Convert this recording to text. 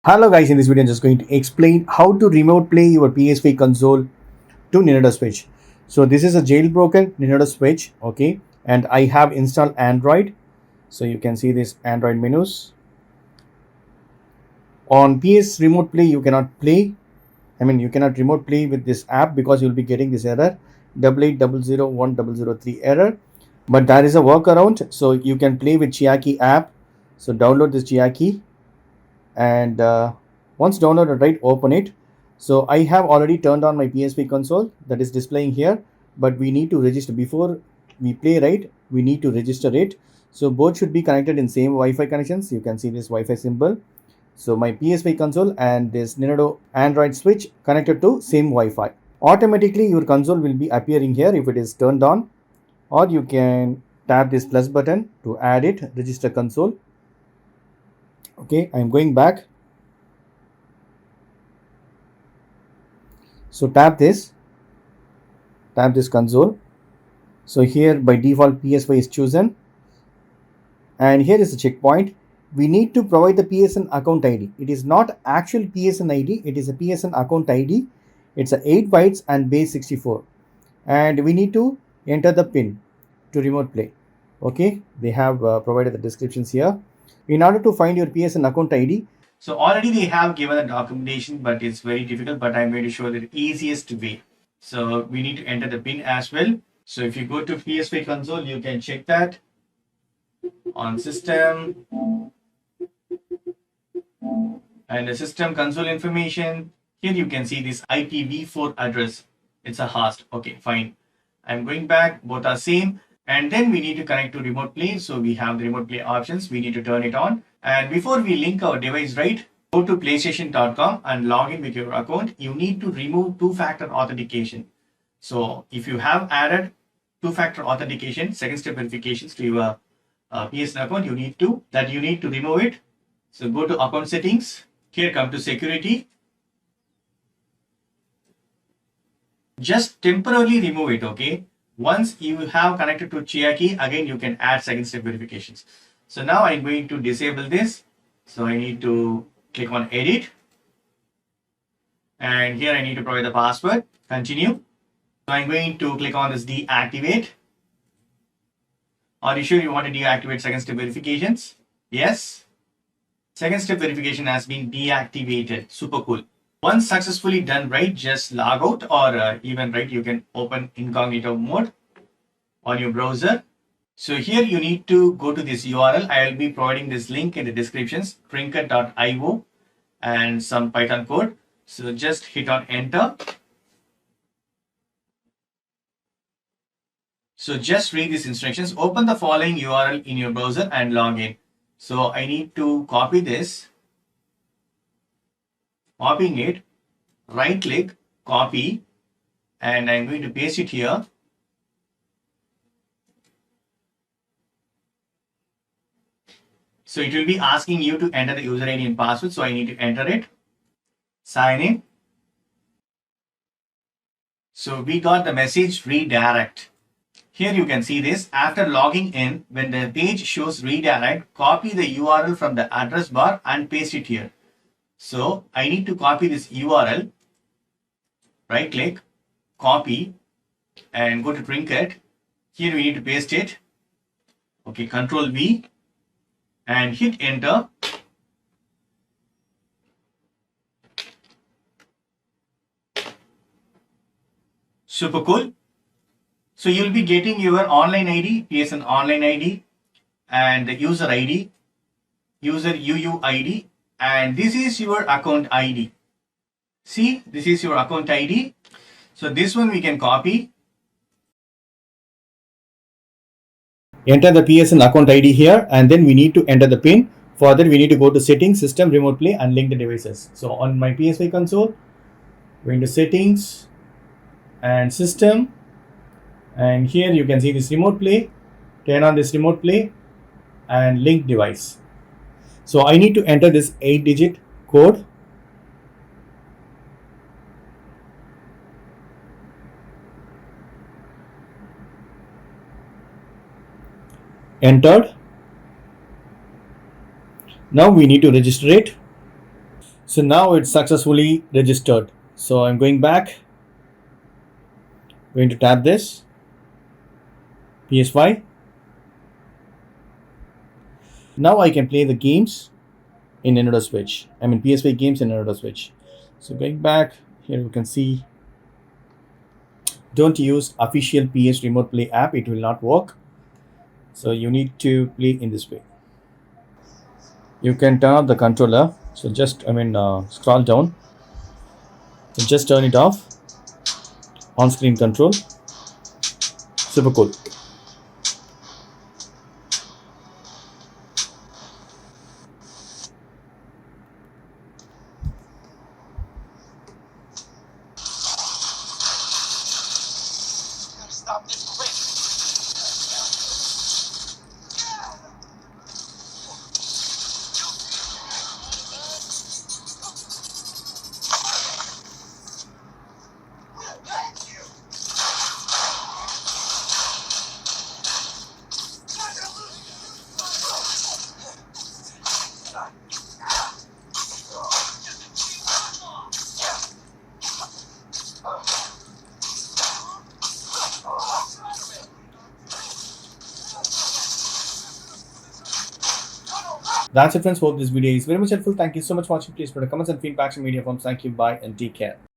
Hello guys, in this video I'm just going to explain how to remote play your PS5 console to Nintendo Switch. So this is a jailbroken Nintendo Switch, okay, and I have installed Android. So you can see this Android menus. On PS Remote Play you cannot play. You cannot remote play with this app because you'll be getting this error 88001003 error. But there is a workaround, so you can play with Chiaki app. So download this Chiaki and once downloaded, right, open it. So I have already turned on my PSP console that is displaying here, but we need to register before we play, right? We need to register it. So both should be connected in same Wi-Fi connections. You can see this Wi-Fi symbol. So my PSP console and this Nintendo Android Switch connected to same Wi-Fi. Automatically your console will be appearing here if it is turned on, or you can tap this plus button to add it, register console. Okay, I'm going back. So tap this console. So here by default PS5 is chosen, and here is the checkpoint. We need to provide the PSN account ID. It is not actual PSN ID, it is a PSN account ID. It's a 8 bytes and base 64, and we need to enter the pin to remote play. Okay, they have provided the descriptions here. In order to find your PSN account ID, so already they have given a documentation, but it's very difficult, but I'm going to show the easiest way. So we need to enter the pin as well. So if you go to PS5 console, you can check that on system and the system console information. Here you can see this IPv4 address. It's a host. Okay, fine. I'm going back. Both are same. And then we need to connect to remote play. So we have the remote play options. We need to turn it on. And before we link our device, right, go to playstation.com and log in with your account. You need to remove two-factor authentication. So if you have added two-factor authentication, second step verifications to your PSN account, you need to remove it. So go to account settings. Here come to security. Just temporarily remove it, okay? Once you have connected to chiaki, again you can add second step verifications. So now I'm going to disable this. So I need to click on edit. And here I need to provide the password. Continue. So I'm going to click on this deactivate. Are you sure you want to deactivate second step verifications? Yes. Second step verification has been deactivated. Super cool. Once successfully done, right, just log out, or even, right, you can open incognito mode on your browser. So here you need to go to this URL. I will be providing this link in the descriptions, trinket.io, and some Python code. So just hit on enter. So just read these instructions. Open the following URL in your browser and log in. So I need to copy this. Copying it, right click, copy, and I'm going to paste it here. So it will be asking you to enter the user ID and password. So I need to enter it. Sign in. So we got the message redirect. Here you can see this. After logging in, when the page shows redirect, copy the URL from the address bar and paste it here. So I need to copy this URL. Right click, copy, and go to Trinket. Here we need to paste it. Okay, Control V and hit enter. Super cool. So you'll be getting your online ID, PSN online ID, and the user ID, user UUID, and this is your account ID. See, this is your account ID. So this one we can copy. Enter the PSN account ID here, and then we need to enter the PIN. For that, we need to go to settings, system, remote play, and link the devices. So on my PS5 console, going to settings and system, and here you can see this remote play. Turn on this remote play and link device. So I need to enter this 8-digit code. Entered. Now we need to register it. So now it's successfully registered. So I'm going back, going to tap this PS5. Now I can play the games in Nintendo Switch. I mean PS5 games in Nintendo Switch. So going back here, you can see don't use official PS Remote Play app. It will not work. So you need to play in this way. You can turn off the controller. So just scroll down. So just turn it off. On-screen control. Super cool. Stop this quick. That's it, friends. Hope this video is very much helpful. Thank you so much for watching. Please put a comments and feedback in media forms. Thank you. Bye and take care.